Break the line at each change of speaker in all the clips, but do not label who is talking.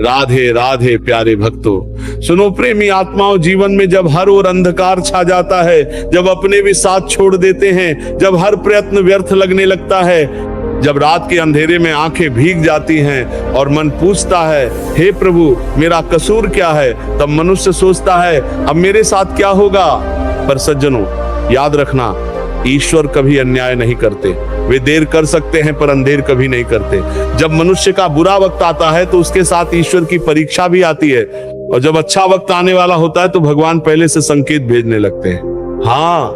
राधे राधे प्यारे भक्तों। सुनो प्रेमी आत्माओं, जीवन में जब हर ओर अंधकार छा जाता है, जब अपने भी साथ छोड़ देते हैं, जब हर प्रयत्न व्यर्थ लगने लगता है, जब रात के अंधेरे में आंखें भीग जाती हैं और मन पूछता है, हे प्रभु मेरा कसूर क्या है, तब मनुष्य सोचता है अब मेरे साथ क्या होगा। पर सज्जनों, याद रखना, ईश्वर कभी अन्याय नहीं करते। वे देर कर सकते हैं पर अंधेर कभी नहीं करते। जब मनुष्य का बुरा वक्त आता है तो उसके साथ ईश्वर की परीक्षा भी आती है, और जब अच्छा वक्त आने वाला होता है तो भगवान पहले से संकेत भेजने लगते हैं। हाँ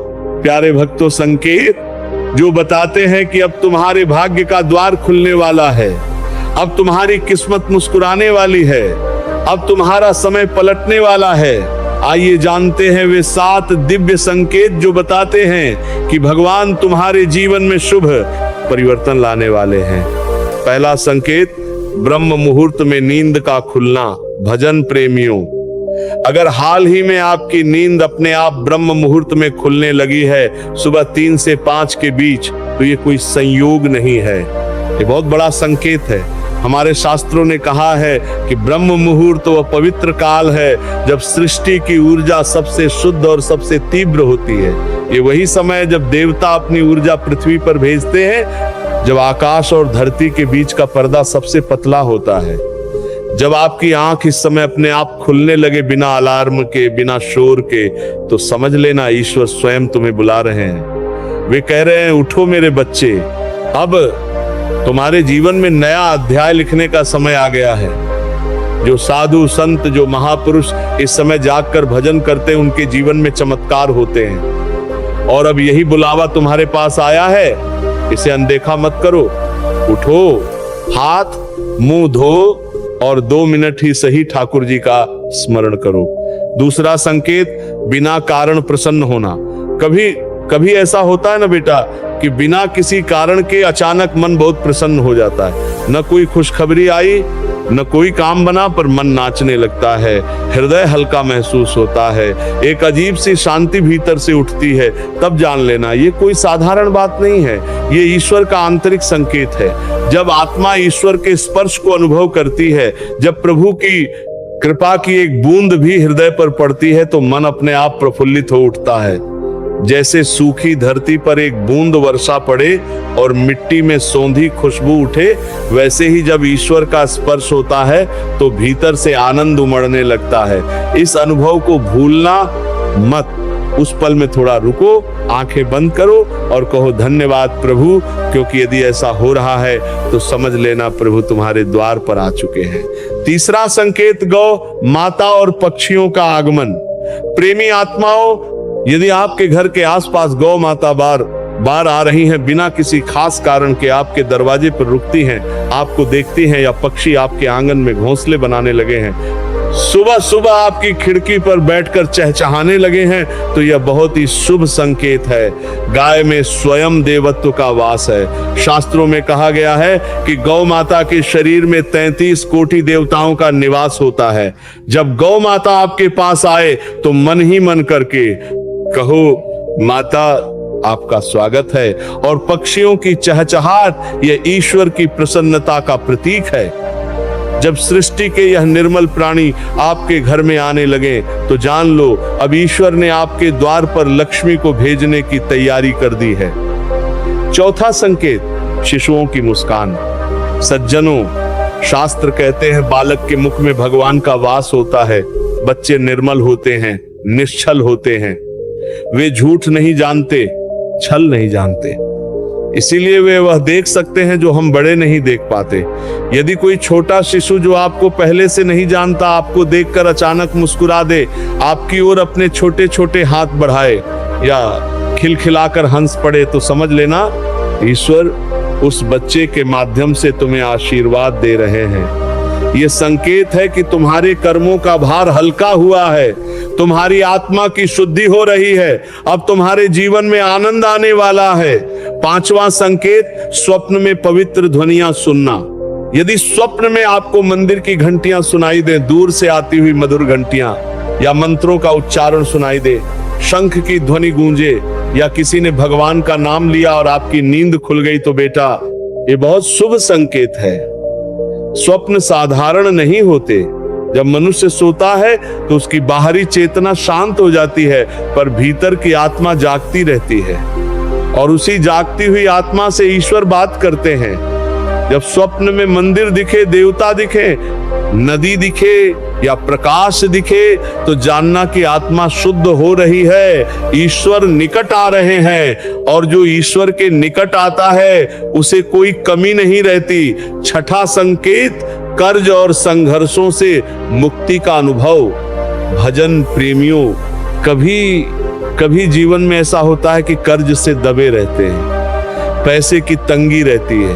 प्यारे भक्तों, संकेत जो बताते हैं कि अब तुम्हारे भाग्य का द्वार खुलने वाला है, अब तुम्हारी किस्मत मुस्कुराने वाली है, अब तुम्हारा समय पलटने वाला है। आइए जानते हैं वे 7 दिव्य संकेत जो बताते हैं कि भगवान तुम्हारे जीवन में शुभ परिवर्तन लाने वाले हैं। पहला संकेत, ब्रह्म मुहूर्त में नींद का खुलना। भजन प्रेमियों, अगर हाल ही में आपकी नींद अपने आप ब्रह्म मुहूर्त में खुलने लगी है, सुबह 3 से 5 के बीच, तो ये कोई संयोग नहीं है, ये बहुत बड़ा संकेत है। हमारे शास्त्रों ने कहा है कि ब्रह्म मुहूर्त वह पवित्र काल है जब सृष्टि की ऊर्जा सबसे शुद्ध और सबसे तीव्र होती है। ये वही समय है जब देवता अपनी ऊर्जा पृथ्वी पर भेजते हैं, जब आकाश और धरती के बीच का पर्दा सबसे पतला होता है, जब आपकी आंख इस समय अपने आप खुलने लगे बिना अलार्म के, बिना शोर के, तो समझ लेना ईश्वर स्वयं तुम्हें बुला रहे हैं। वे कह रहे हैं, उठो मेरे बच्चे, अब तुम्हारे जीवन में नया अध्याय लिखने का समय आ गया है। जो साधु संत, जो महापुरुष इस समय जागकर भजन करते हैं, उनके जीवन में चमत्कार होते हैं, और अब यही बुलावा तुम्हारे पास आया है, इसे अनदेखा मत करो। उठो, हाथ मुंह धो और 2 मिनट ही सही ठाकुर जी का स्मरण करो। दूसरा संकेत, बिना कारण प्रसन्न होना। कभी ऐसा होता है ना बेटा कि बिना किसी कारण के अचानक मन बहुत प्रसन्न हो जाता है। न कोई खुशखबरी आई, न कोई काम बना, पर मन नाचने लगता है, हृदय हल्का महसूस होता है, एक अजीब सी शांति भीतर से उठती है। तब जान लेना ये कोई साधारण बात नहीं है, ये ईश्वर का आंतरिक संकेत है। जब आत्मा ईश्वर के स्पर्श को अनुभव करती है, जब प्रभु की कृपा की एक बूंद भी हृदय पर पड़ती है, तो मन अपने आप प्रफुल्लित हो उठता है। जैसे सूखी धरती पर एक बूंद वर्षा पड़े और मिट्टी में सौंधी खुशबू उठे, वैसे ही जब ईश्वर का स्पर्श होता है तो भीतर से आनंद उमड़ने लगता है। इस अनुभव को भूलना मत। उस पल में थोड़ा रुको, आंखें बंद करो और कहो, धन्यवाद प्रभु, क्योंकि यदि ऐसा हो रहा है तो समझ लेना प्रभु तुम्हारे द्वार पर आ चुके हैं। तीसरा संकेत, गौ माता और पक्षियों का आगमन। प्रेमी आत्माओं, यदि आपके घर के आसपास गौ माता बार आ रही हैं, बिना किसी खास कारण के आपके दरवाजे पर रुकती हैं, आपको देखती हैं, या पक्षी आपके आंगन में घोंसले बनाने लगे हैं, सुबह सुबह आपकी खिड़की पर बैठकर चहचहाने लगे हैं, तो यह बहुत ही शुभ संकेत है। गाय में स्वयं देवत्व का वास है। शास्त्रों में कहा गया है कि गौ माता के शरीर में 33 कोटि देवताओं का निवास होता है। जब गौ माता आपके पास आए तो मन ही मन करके कहो, माता आपका स्वागत है। और पक्षियों की चहचहाट यह ईश्वर की प्रसन्नता का प्रतीक है। जब सृष्टि के यह निर्मल प्राणी आपके घर में आने लगे तो जान लो अब ईश्वर ने आपके द्वार पर लक्ष्मी को भेजने की तैयारी कर दी है। चौथा संकेत, शिशुओं की मुस्कान। सज्जनों, शास्त्र कहते हैं बालक के मुख में भगवान का वास होता है। बच्चे निर्मल होते हैं, निश्चल होते हैं, वे झूठ नहीं जानते, छल नहीं जानते, इसीलिए वे वह देख सकते हैं जो हम बड़े नहीं देख पाते। यदि कोई छोटा शिशु जो आपको पहले से नहीं जानता आपको देखकर अचानक मुस्कुरा दे, आपकी ओर अपने छोटे छोटे हाथ बढ़ाए या खिलखिलाकर हंस पड़े, तो समझ लेना ईश्वर उस बच्चे के माध्यम से तुम्हें आशीर्वाद दे रहे हैं। ये संकेत है कि तुम्हारे कर्मों का भार हल्का हुआ है, तुम्हारी आत्मा की शुद्धि हो रही है, अब तुम्हारे जीवन में आनंद आने वाला है। पांचवा संकेत, स्वप्न में पवित्र ध्वनियां सुनना। यदि स्वप्न में आपको मंदिर की घंटियां सुनाई दे, दूर से आती हुई मधुर घंटियां, या मंत्रों का उच्चारण सुनाई दे, शंख की ध्वनि गूंजे, या किसी ने भगवान का नाम लिया और आपकी नींद खुल गई, तो बेटा ये बहुत शुभ संकेत है। स्वप्न साधारण नहीं होते। जब मनुष्य सोता है तो उसकी बाहरी चेतना शांत हो जाती है, पर भीतर की आत्मा जागती रहती है और उसी जागती हुई आत्मा से ईश्वर बात करते हैं। जब स्वप्न में मंदिर दिखे, देवता दिखे, नदी दिखे या प्रकाश दिखे, तो जानना कि आत्मा शुद्ध हो रही है, ईश्वर निकट आ रहे हैं। और जो ईश्वर के निकट आता है उसे कोई कमी नहीं रहती। छठा संकेत, कर्ज और संघर्षों से मुक्ति का अनुभव। भजन प्रेमियों, कभी जीवन में ऐसा होता है कि कर्ज से दबे रहते हैं, पैसे की तंगी रहती है,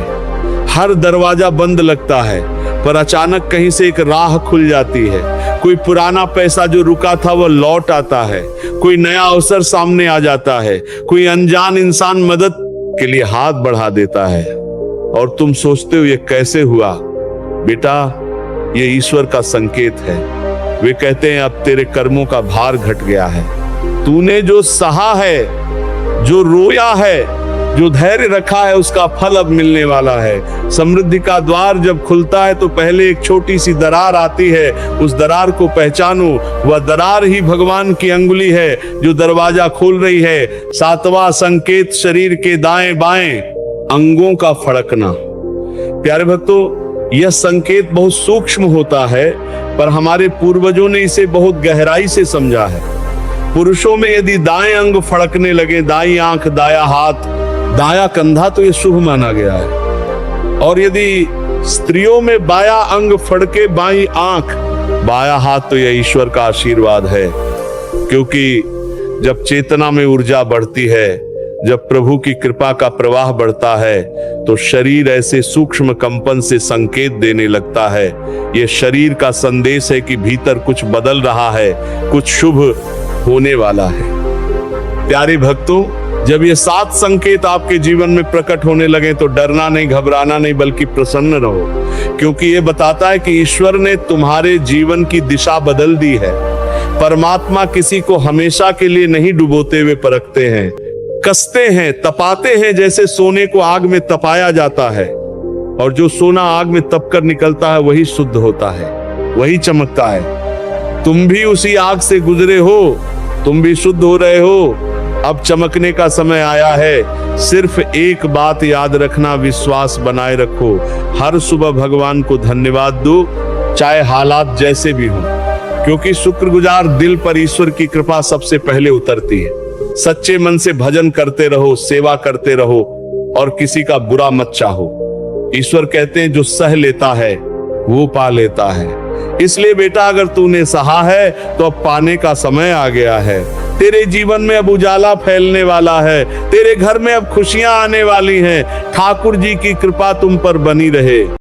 हर दरवाजा बंद लगता है, पर अचानक कहीं से एक राह खुल जाती है। कोई पुराना पैसा जो रुका था वो लौट आता है, कोई नया अवसर सामने आ जाता है, कोई अनजान इंसान मदद के लिए हाथ बढ़ा देता है और तुम सोचते हो ये कैसे हुआ? बेटा, ये ईश्वर का संकेत है। वे कहते हैं अब तेरे कर्मों का भार घट गया है। तूने जो सहा है, जो रोया है, जो धैर्य रखा है, उसका फल अब मिलने वाला है। समृद्धि का द्वार जब खुलता है तो पहले एक छोटी सी दरार आती है। उस दरार को पहचानो, वह दरार ही भगवान की अंगुली है जो दरवाजा खोल रही है। सातवां संकेत, शरीर के दाएं बाएं अंगों का फड़कना। प्यारे भक्तों, यह संकेत बहुत सूक्ष्म होता है, पर हमारे पूर्वजों ने इसे बहुत गहराई से समझा है। पुरुषों में यदि दाएं अंग फड़कने लगे, दाईं आंख, दाया हाथ, दाया कंधा, तो यह शुभ माना गया है। और यदि स्त्रियों में बाया अंग फड़के, बाईं आंख, बाया हाथ, तो यह ईश्वर का आशीर्वाद है। क्योंकि जब चेतना में ऊर्जा बढ़ती है, जब प्रभु की कृपा का प्रवाह बढ़ता है, तो शरीर ऐसे सूक्ष्म कंपन से संकेत देने लगता है। यह शरीर का संदेश है कि भीतर कुछ बदल रहा है, कुछ शुभ होने वाला है। प्यारे भक्तों, जब ये 7 संकेत आपके जीवन में प्रकट होने लगे तो डरना नहीं, घबराना नहीं, बल्कि प्रसन्न रहो, क्योंकि ये बताता है कि ईश्वर ने तुम्हारे जीवन की दिशा बदल दी है। परमात्मा किसी को हमेशा के लिए नहीं डुबोते हुए परखते हैं, कसते हैं, तपाते हैं, जैसे सोने को आग में तपाया जाता है। और जो सोना आग में तप कर निकलता है वही शुद्ध होता है, वही चमकता है। तुम भी उसी आग से गुजरे हो, तुम भी शुद्ध हो रहे हो। अब चमकने का समय आया है। सिर्फ एक बात याद रखना, विश्वास बनाए रखो। हर सुबह भगवान को धन्यवाद दो, चाहे हालात जैसे भी हों, क्योंकि शुक्रगुजार दिल पर ईश्वर की कृपा सबसे पहले उतरती है। सच्चे मन से भजन करते रहो, सेवा करते रहो और किसी का बुरा मत चाहो। ईश्वर कहते हैं जो सह लेता है वो पा लेता है। इसलिए बेटा, अगर तूने सहा है तो अब पाने का समय आ गया है। तेरे जीवन में अब उजाला फैलने वाला है, तेरे घर में अब खुशियां आने वाली हैं। ठाकुर जी की कृपा तुम पर बनी रहे।